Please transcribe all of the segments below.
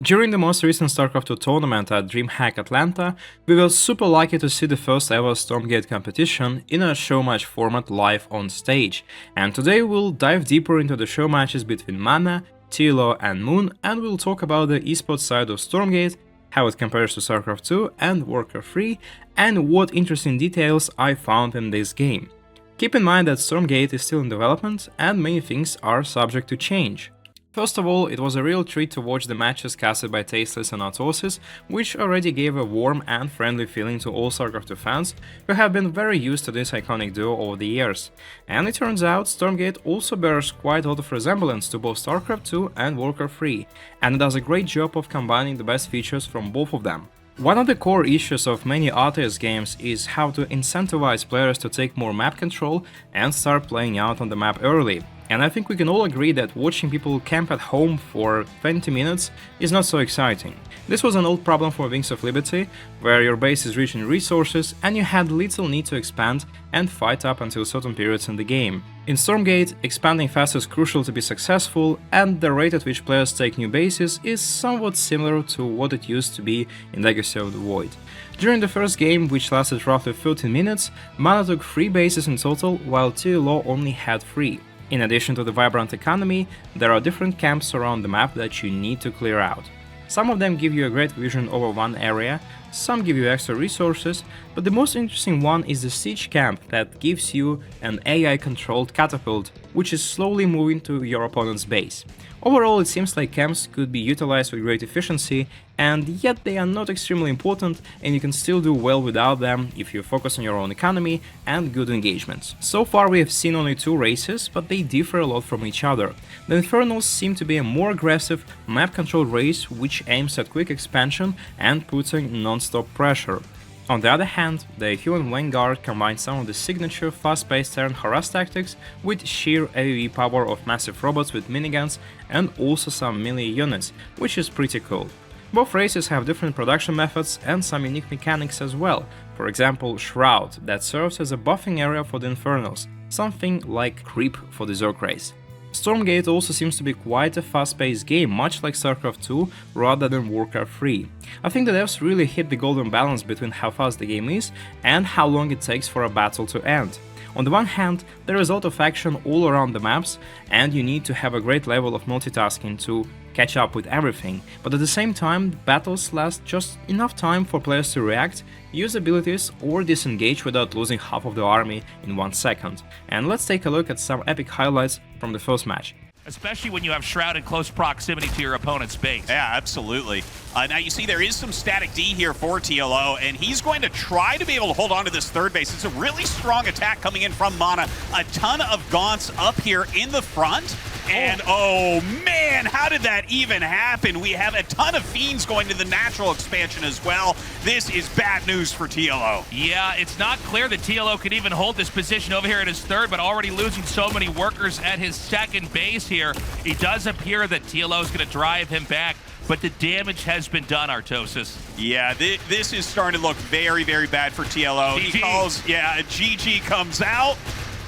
During the most recent StarCraft 2 tournament at DreamHack Atlanta, we were super lucky to see the first ever Stormgate competition in a showmatch format live on stage, and today we'll dive deeper into the show matches between Mana, TLO and Moon, and we'll talk about the esports side of Stormgate, how it compares to StarCraft 2 and WarCraft 3, and what interesting details I found in this game. Keep in mind that Stormgate is still in development and many things are subject to change. First of all, it was a real treat to watch the matches casted by Tasteless and Autosis, which already gave a warm and friendly feeling to all StarCraft 2 fans who have been very used to this iconic duo over the years. And it turns out Stormgate also bears quite a lot of resemblance to both StarCraft 2 and WarCraft 3, and it does a great job of combining the best features from both of them. One of the core issues of many RTS games is how to incentivize players to take more map control and start playing out on the map early. And I think we can all agree that watching people camp at home for 20 minutes is not so exciting. This was an old problem for Wings of Liberty, where your base is rich in resources and you had little need to expand and fight up until certain periods in the game. In Stormgate, expanding fast is crucial to be successful, and the rate at which players take new bases is somewhat similar to what it used to be in Legacy of the Void. During the first game, which lasted roughly 13 minutes, Mana took 3 bases in total, while TLO only had 3. In addition to the vibrant economy, there are different camps around the map that you need to clear out. Some of them give you a great vision over one area, some give you extra resources, but the most interesting one is the Siege camp that gives you an AI-controlled catapult, which is slowly moving to your opponent's base. Overall, it seems like camps could be utilized with great efficiency, and yet they are not extremely important, and you can still do well without them if you focus on your own economy and good engagements. So far we have seen only 2 races, but they differ a lot from each other. The Infernals seem to be a more aggressive, map-controlled race which aims at quick expansion and putting non-stop pressure. On the other hand, the Human Vanguard combines some of the signature fast-paced turn harass tactics with sheer AoE power of massive robots with miniguns and also some melee units, which is pretty cool. Both races have different production methods and some unique mechanics as well, for example Shroud, that serves as a buffing area for the Infernals, something like Creep for the Zerg race. Stormgate also seems to be quite a fast-paced game, much like StarCraft 2 rather than WarCraft 3. I think the devs really hit the golden balance between how fast the game is and how long it takes for a battle to end. On the one hand, there is a lot of action all around the maps, and you need to have a great level of multitasking to catch up with everything, but at the same time, battles last just enough time for players to react, use abilities, or disengage without losing half of the army in 1 second. And let's take a look at some epic highlights from the first match. Especially when you have Shroud in close proximity to your opponent's base. Yeah, absolutely. Now you see there is some static D here for TLO, and he's going to try to be able to hold on to this third base. It's a really strong attack coming in from Mana. A ton of Gaunts up here in the front. And oh man, how did that even happen? We have a ton of Fiends going to the natural expansion as well. This is bad news for TLO. Yeah, it's not clear that TLO could even hold this position over here at his third, but already losing so many workers at his second base here. It does appear that TLO is going to drive him back, but the damage has been done, Artosis. Yeah, this is starting to look very, very bad for TLO. GG. He calls, yeah, a GG comes out.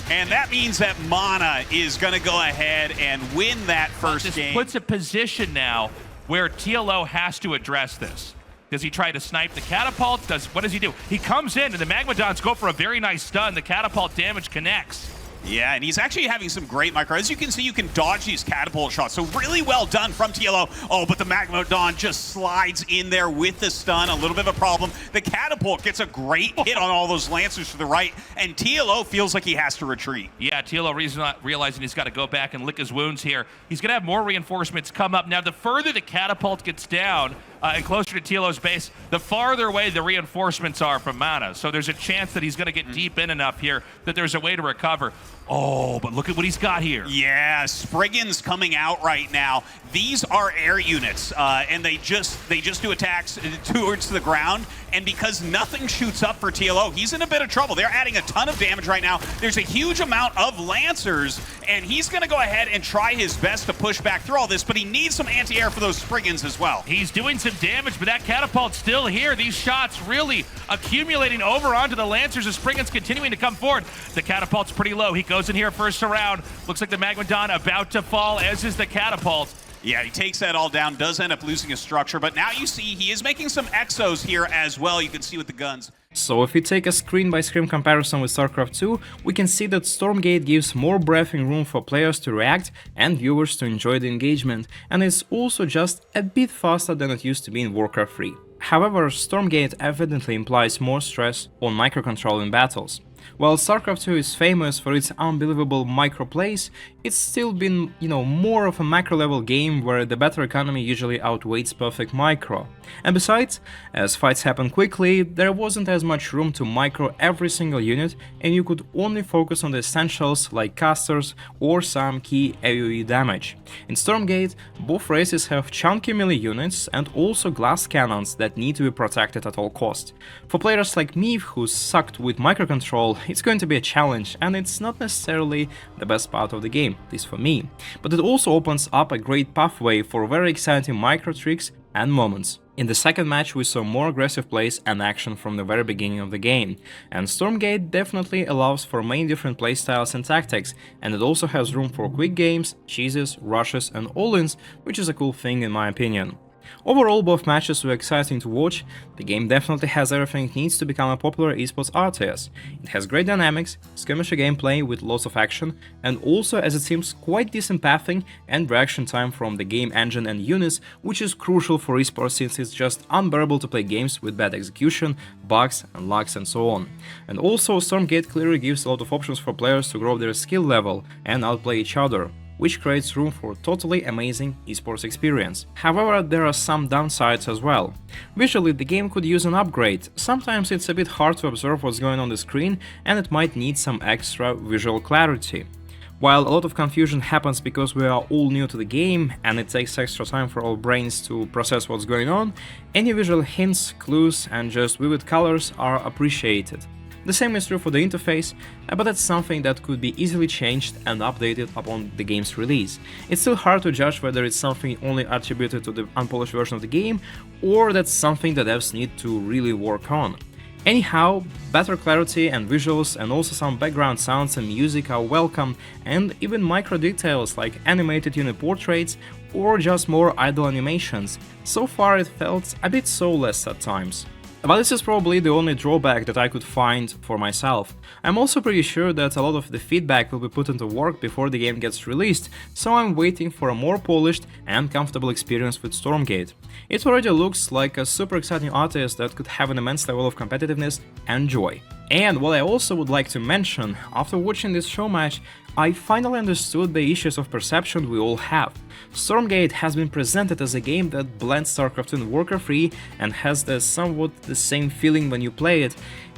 And that means that Mana is going to go ahead and win that first game. This puts a position now where TLO has to address this. Does he try to snipe the catapult? What does he do? He comes in and the Magmadons go for a very nice stun. The catapult damage connects. Yeah, and he's actually having some great micro. As you can see, you can dodge these catapult shots. So really well done from TLO. Oh, but the Magmadon just slides in there with the stun. A little bit of a problem. The catapult gets a great hit on all those Lancers to the right, and TLO feels like he has to retreat. Yeah, TLO realizing he's got to go back and lick his wounds here. He's going to have more reinforcements come up. Now, the further the catapult gets down, and closer to TLO's base, the farther away the reinforcements are from Mana. So there's a chance that he's going to get deep in enough here that there's a way to recover. Oh, but look at what he's got here. Yeah, Spriggan's coming out right now. These are air units, and they just do attacks towards the ground. And because nothing shoots up for TLO, he's in a bit of trouble. They're adding a ton of damage right now. There's a huge amount of Lancers, and he's going to go ahead and try his best to push back through all this, but he needs some anti-air for those Spriggans as well. He's doing some damage, but that catapult's still here. These shots really accumulating over onto the Lancers as Spriggans continuing to come forward. The catapult's pretty low. He goes in here first round. Looks like the Magmadon about to fall, as is the catapult. Yeah, he takes that all down, does end up losing his structure, but now you see he is making some exos here as well, you can see with the guns. So if we take a screen-by-screen comparison with StarCraft 2, we can see that Stormgate gives more breathing room for players to react and viewers to enjoy the engagement, and it's also just a bit faster than it used to be in WarCraft 3. However, Stormgate evidently implies more stress on microcontrol in battles. While StarCraft 2 is famous for its unbelievable micro plays, it's still been, more of a macro-level game where the better economy usually outweighs perfect micro. And besides, as fights happen quickly, there wasn't as much room to micro every single unit, and you could only focus on the essentials like casters or some key AoE damage. In Stormgate, both races have chunky melee units and also glass cannons that need to be protected at all costs. For players like me who sucked with microcontrol, it's going to be a challenge, and it's not necessarily the best part of the game, at least for me, but it also opens up a great pathway for very exciting micro tricks and moments. In the second match we saw more aggressive plays and action from the very beginning of the game, and Stormgate definitely allows for many different playstyles and tactics, and it also has room for quick games, cheeses, rushes and all-ins, which is a cool thing in my opinion. Overall, both matches were exciting to watch. The game definitely has everything it needs to become a popular esports RTS. It has great dynamics, skirmisher gameplay with lots of action, and also, as it seems, quite decent pathing and reaction time from the game engine and units, which is crucial for esports since it's just unbearable to play games with bad execution, bugs and lags and so on. And also, Stormgate clearly gives a lot of options for players to grow their skill level and outplay each other, which creates room for totally amazing esports experience. However, there are some downsides as well. Visually, the game could use an upgrade. Sometimes it's a bit hard to observe what's going on the screen, and it might need some extra visual clarity. While a lot of confusion happens because we are all new to the game and it takes extra time for our brains to process what's going on, any visual hints, clues and just vivid colors are appreciated. The same is true for the interface, but that's something that could be easily changed and updated upon the game's release. It's still hard to judge whether it's something only attributed to the unpolished version of the game, or that's something that devs need to really work on. Anyhow, better clarity and visuals and also some background sounds and music are welcome, and even micro details like animated unit portraits or just more idle animations. So far it felt a bit soulless at times. But this is probably the only drawback that I could find for myself. I'm also pretty sure that a lot of the feedback will be put into work before the game gets released, so I'm waiting for a more polished and comfortable experience with Stormgate. It already looks like a super exciting RTS that could have an immense level of competitiveness and joy. And what I also would like to mention, after watching this show match, I finally understood the issues of perception we all have. Stormgate has been presented as a game that blends StarCraft and WarCraft 3 and has somewhat the same feeling when you play it,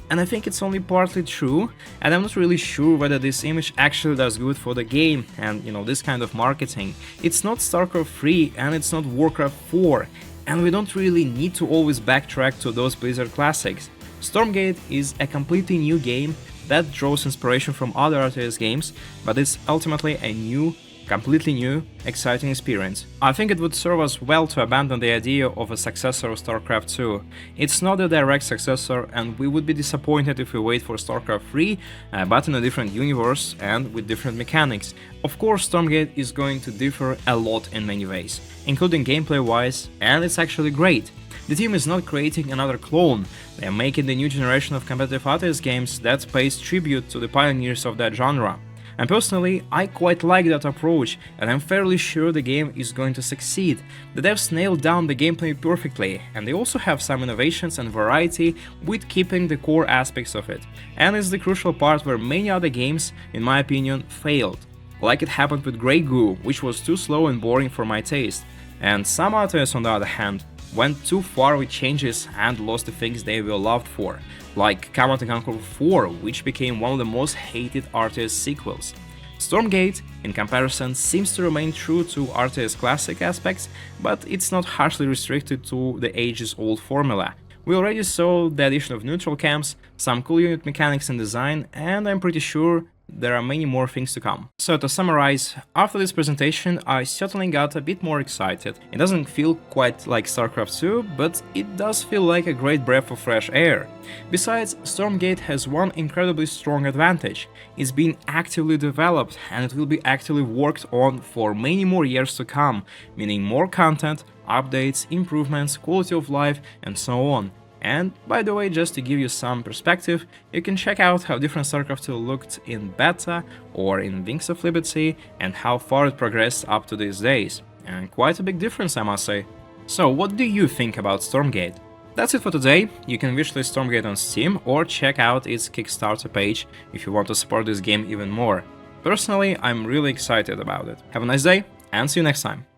and I think it's only partly true, and I'm not really sure whether this image actually does good for the game and, this kind of marketing. It's not StarCraft 3 and it's not WarCraft 4, and we don't really need to always backtrack to those Blizzard classics. Stormgate is a completely new game that draws inspiration from other RTS games, but it's ultimately a completely new, exciting experience. I think it would serve us well to abandon the idea of a successor of StarCraft 2. It's not a direct successor, and we would be disappointed if we wait for StarCraft 3, but in a different universe and with different mechanics. Of course, Stormgate is going to differ a lot in many ways, including gameplay-wise, and it's actually great. The team is not creating another clone, they are making the new generation of competitive RTS games that pays tribute to the pioneers of that genre. And personally, I quite like that approach, and I'm fairly sure the game is going to succeed. The devs nailed down the gameplay perfectly, and they also have some innovations and variety with keeping the core aspects of it. And it's the crucial part where many other games, in my opinion, failed. Like it happened with Grey Goo, which was too slow and boring for my taste. And some RTS, on the other hand, went too far with changes and lost the things they were loved for, like Command & Conquer 4, which became one of the most hated RTS sequels. Stormgate, in comparison, seems to remain true to RTS classic aspects, but it's not harshly restricted to the ages-old formula. We already saw the addition of neutral camps, some cool unit mechanics and design, and I'm pretty sure there are many more things to come. So to summarize, after this presentation I certainly got a bit more excited. It doesn't feel quite like StarCraft 2, but it does feel like a great breath of fresh air. Besides, Stormgate has one incredibly strong advantage. It's being actively developed and it will be actively worked on for many more years to come, meaning more content, updates, improvements, quality of life, and so on. And by the way, just to give you some perspective, you can check out how different StarCraft 2 looked in beta or in Wings of Liberty and how far it progressed up to these days. And quite a big difference, I must say. So what do you think about Stormgate? That's it for today. You can wishlist Stormgate on Steam or check out its Kickstarter page if you want to support this game even more. Personally, I'm really excited about it. Have a nice day and see you next time.